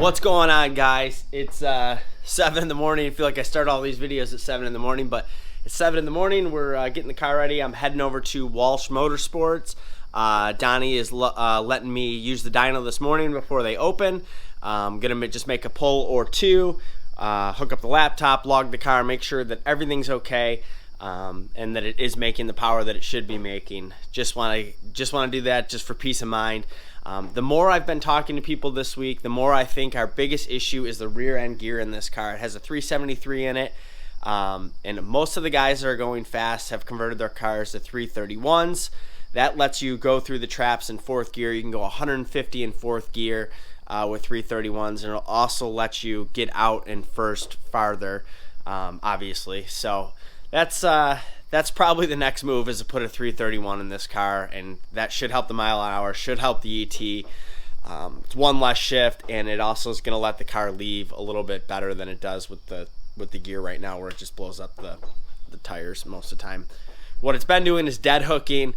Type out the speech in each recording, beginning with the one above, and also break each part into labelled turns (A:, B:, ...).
A: What's going on, guys? It's 7 in the morning. I feel like I start all these videos at 7 in the morning, but it's 7 in the morning. We're getting the car ready. I'm heading over to Roush Motorsports. Donnie is letting me use the dyno this morning before they open. I'm going to just make a pull or two, hook up the laptop, log the car, make sure that everything's okay, and that it is making the power that it should be making. Just want to do that just for peace of mind. The more I've been talking to people this week, the more I think our biggest issue is the rear end gear in this car. It has a 373 in it, and most of the guys that are going fast have converted their cars to 331s. That lets you go through the traps in fourth gear. You can go 150 in fourth gear with 331s, and it'll also let you get out in first farther, obviously. So that's probably the next move, is to put a 331 in this car, and that should help the mile an hour, should help the ET. It's one less shift, and it also is going to let the car leave a little bit better than it does with the gear right now, where it just blows up the tires most of the time. What it's been doing is dead hooking,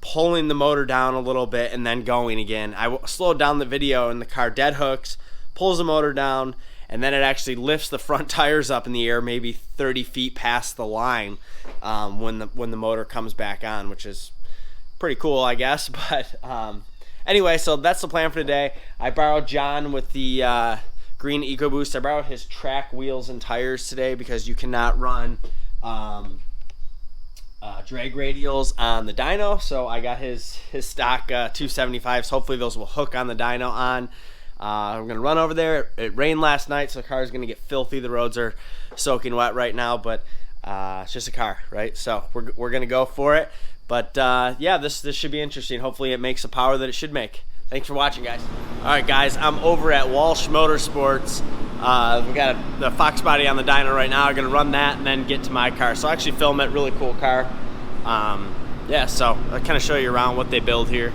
A: pulling the motor down a little bit, and then going again. I slowed down the video, and the car dead hooks, pulls the motor down, and then it actually lifts the front tires up in the air maybe 30 feet past the line when the motor comes back on, which is pretty cool, I guess. But anyway, so that's the plan for today. I borrowed John with the green EcoBoost. I borrowed his track wheels and tires today because you cannot run drag radials on the dyno. So I got his stock 275s. Hopefully those will hook on the dyno on. We're going to run over there. It rained last night, so the car is going to get filthy. The roads are soaking wet right now, but it's just a car, right? So we're going to go for it. But yeah, this should be interesting. Hopefully it makes the power that it should make. Thanks for watching, guys. All right, guys, I'm over at Roush Motorsports. We got the Fox body on the dyno right now. I'm going to run that and then get to my car. So I'll actually film it. Really cool car. Yeah, so I'll kind of show you around what they build here.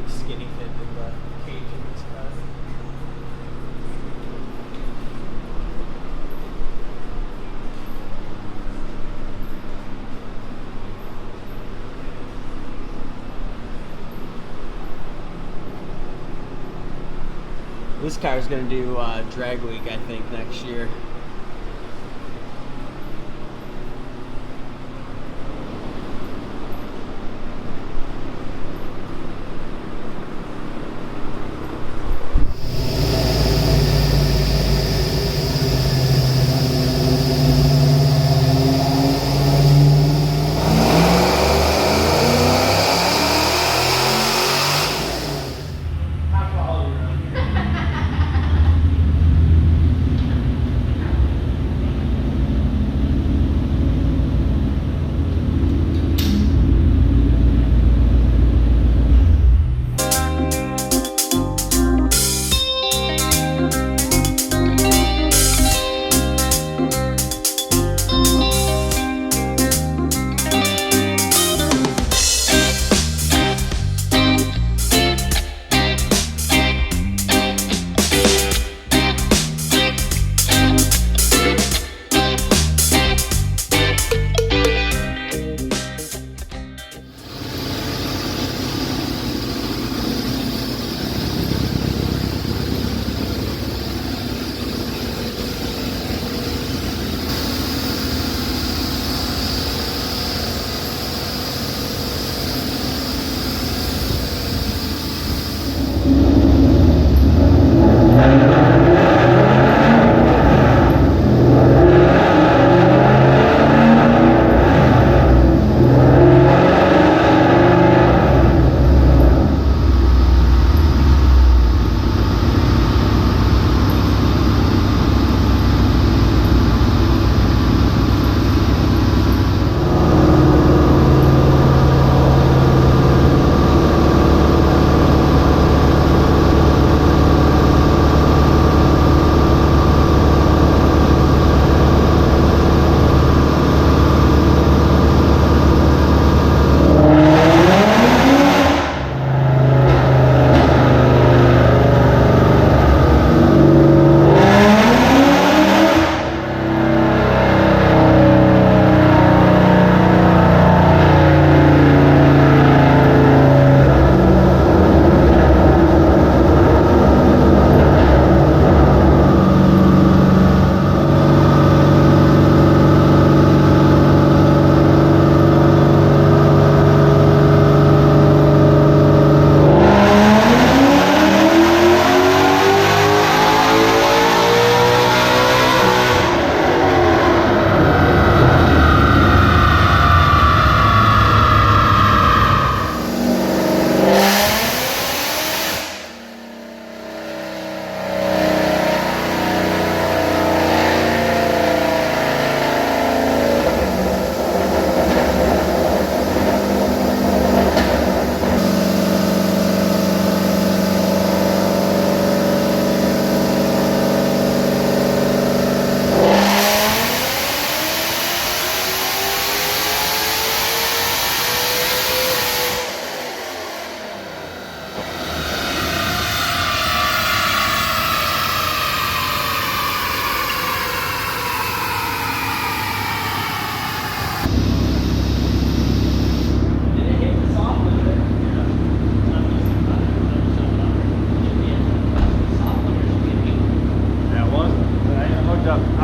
A: Skinny fit in the cage in this car. This car is going to do drag week, I think, next year.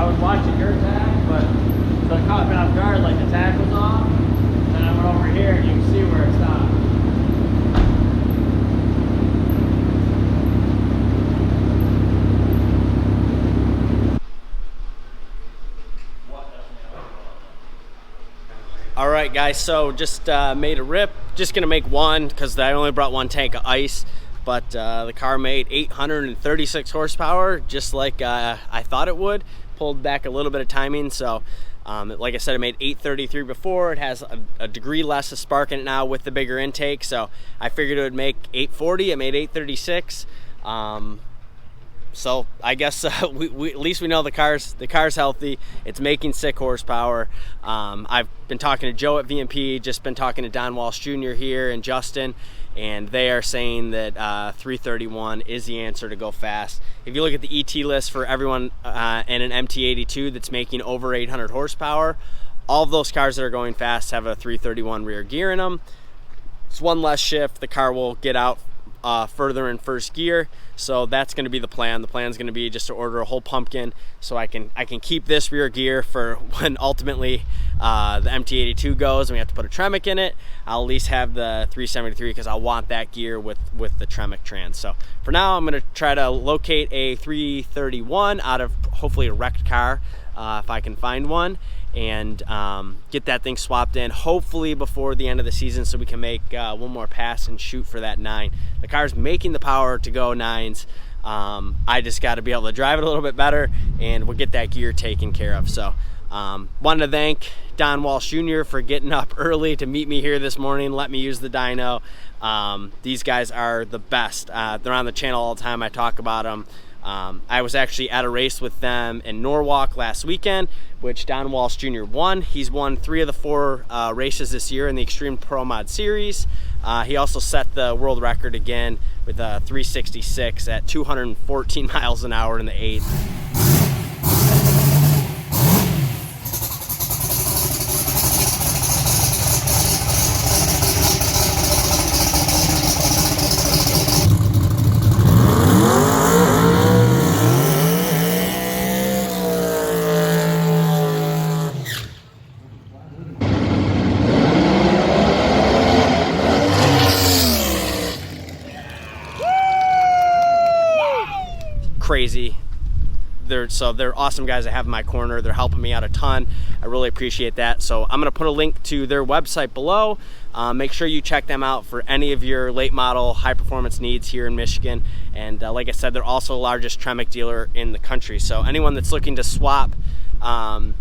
B: was watching your tag, but so it caught me off guard, like the tag was off. And then I went over here and you can see where it stopped.
A: All right, guys, so just made a rip. Just gonna make one because I only brought one tank of ice, but the car made 836 horsepower, just like I thought it would. Pulled back a little bit of timing, so like I said, it made 833 before. It has a degree less of spark in it now with the bigger intake, so I figured it would make 840. It made 836. So I guess we at least we know the car's healthy. It's making sick horsepower. I've been talking to Joe at VMP, just been talking to Don Walsh Jr. here and Justin, and they are saying that 331 is the answer to go fast. If you look at the ET list for everyone in an MT82 that's making over 800 horsepower, all of those cars that are going fast have a 331 rear gear in them. It's one less shift. The car will get out further in first gear, so that's going to be the plan. The plan is going to be just to order a whole pumpkin so I can keep this rear gear for when ultimately the MT82 goes and we have to put a Tremec in it. I'll at least have the 373 because I want that gear with the Tremec trans. So for now, I'm going to try to locate a 331 out of hopefully a wrecked car if I can find one, and get that thing swapped in hopefully before the end of the season so we can make one more pass and shoot for that 9. The car's making the power to go 9s. I just got to be able to drive it a little bit better, and we'll get that gear taken care of. So wanted to thank Don Walsh Jr. for getting up early to meet me here this morning, let me use the dyno. These guys are the best. They're on the channel all the time. I talk about them. I was actually at a race with them in Norwalk last weekend, which Don Walsh Jr. won. He's won 3 of the 4 races this year in the Extreme Pro Mod Series. He also set the world record again with a 366 at 214 miles an hour in the 8th. Crazy. They're awesome guys I have in my corner. They're helping me out a ton. I really appreciate that. So I'm going to put a link to their website below. Make sure you check them out for any of your late model high performance needs here in Michigan. And like I said, they're also the largest Tremec dealer in the country. So anyone that's looking to swap a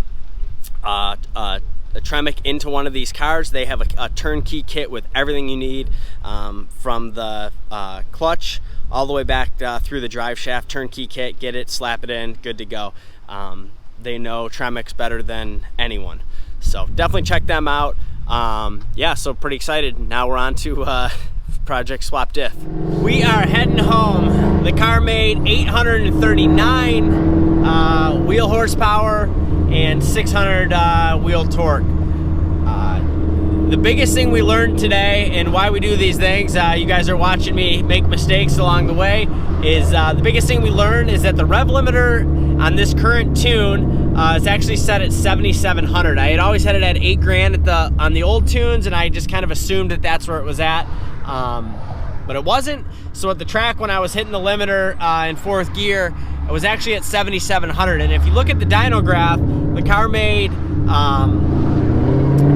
A: Tremec into one of these cars, they have a turnkey kit with everything you need, from the clutch all the way back through the drive shaft. Turnkey kit, get it, slap it in, good to go. They know Tremecs better than anyone, so definitely check them out. Yeah, so pretty excited. Now we're on to Project Swap Diff. We are heading home. The car made 839 wheel horsepower and 600 wheel torque. The biggest thing we learned today, and why we do these things, you guys are watching me make mistakes along the way, is the biggest thing we learned is that the rev limiter on this current tune is actually set at 7,700. I had always had it at 8 grand on the old tunes, and I just kind of assumed that that's where it was at, but it wasn't. So at the track, when I was hitting the limiter in 4th gear, it was actually at 7,700. And if you look at the dyno graph, the car made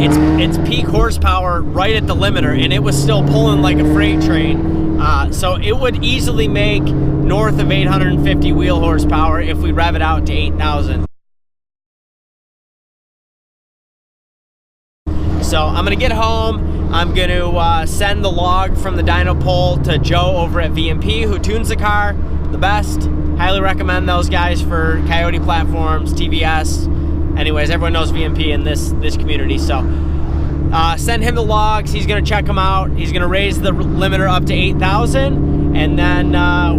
A: its peak horsepower right at the limiter, and it was still pulling like a freight train. So it would easily make north of 850 wheel horsepower if we rev it out to 8,000. So I'm gonna get home. I'm gonna send the log from the dyno poll to Joe over at VMP, who tunes the car the best. Highly recommend those guys for Coyote platforms, TVS. Anyways, everyone knows VMP in this community, so send him the logs. He's gonna check them out. He's gonna raise the limiter up to 8,000, and then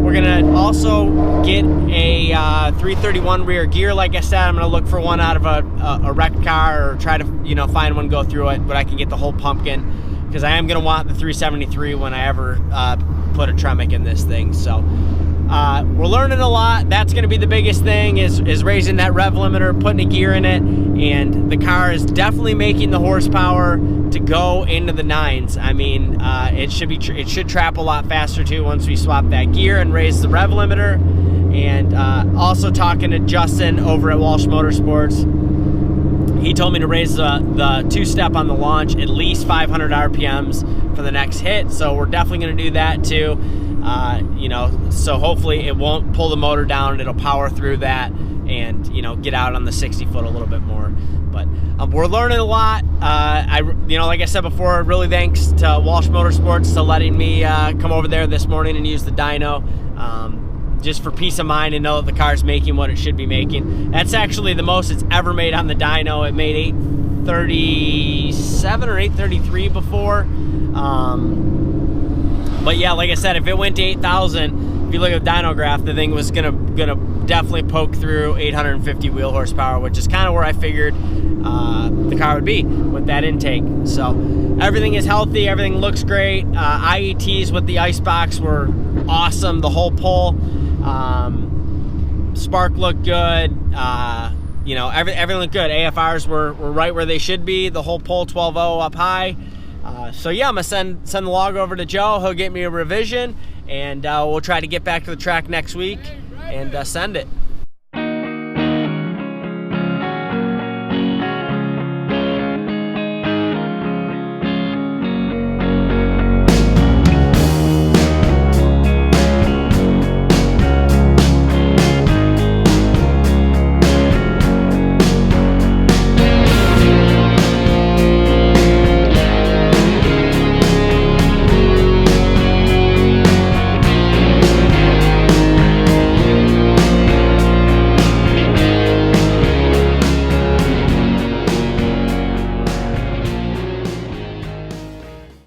A: we're gonna also get a 331 rear gear. Like I said, I'm gonna look for one out of a wrecked car, or try to find one, go through it, but I can get the whole pumpkin, because I am gonna want the 373 when I ever put a Tremec in this thing. So we're learning a lot. That's going to be the biggest thing, is raising that rev limiter, putting a gear in it, and the car is definitely making the horsepower to go into the 9s. I mean, it should trap a lot faster too once we swap that gear and raise the rev limiter. And also talking to Justin over at Roush Motorsports, he told me to raise the two-step on the launch at least 500 RPMs for the next hit, so we're definitely going to do that too. You know, so hopefully it won't pull the motor down, it'll power through that and, you know, get out on the 60 foot a little bit more. But we're learning a lot. You know, like I said before, really thanks to Roush Motorsports to letting me come over there this morning and use the dyno. Just for peace of mind and know that the car's making what it should be making. That's actually the most it's ever made on the dyno. It made 837 or 833 before. But yeah, like I said, if it went to 8,000, if you look at the dyno graph, the thing was gonna definitely poke through 850 wheel horsepower, which is kind of where I figured the car would be with that intake. So everything is healthy, everything looks great. IETs with the icebox were awesome, the whole pull. Spark looked good. You know, everything looked good. AFRs were right where they should be. The whole pull 12.0 up high. So yeah, I'm gonna send the log over to Joe. He'll get me a revision, and we'll try to get back to the track next week and send it.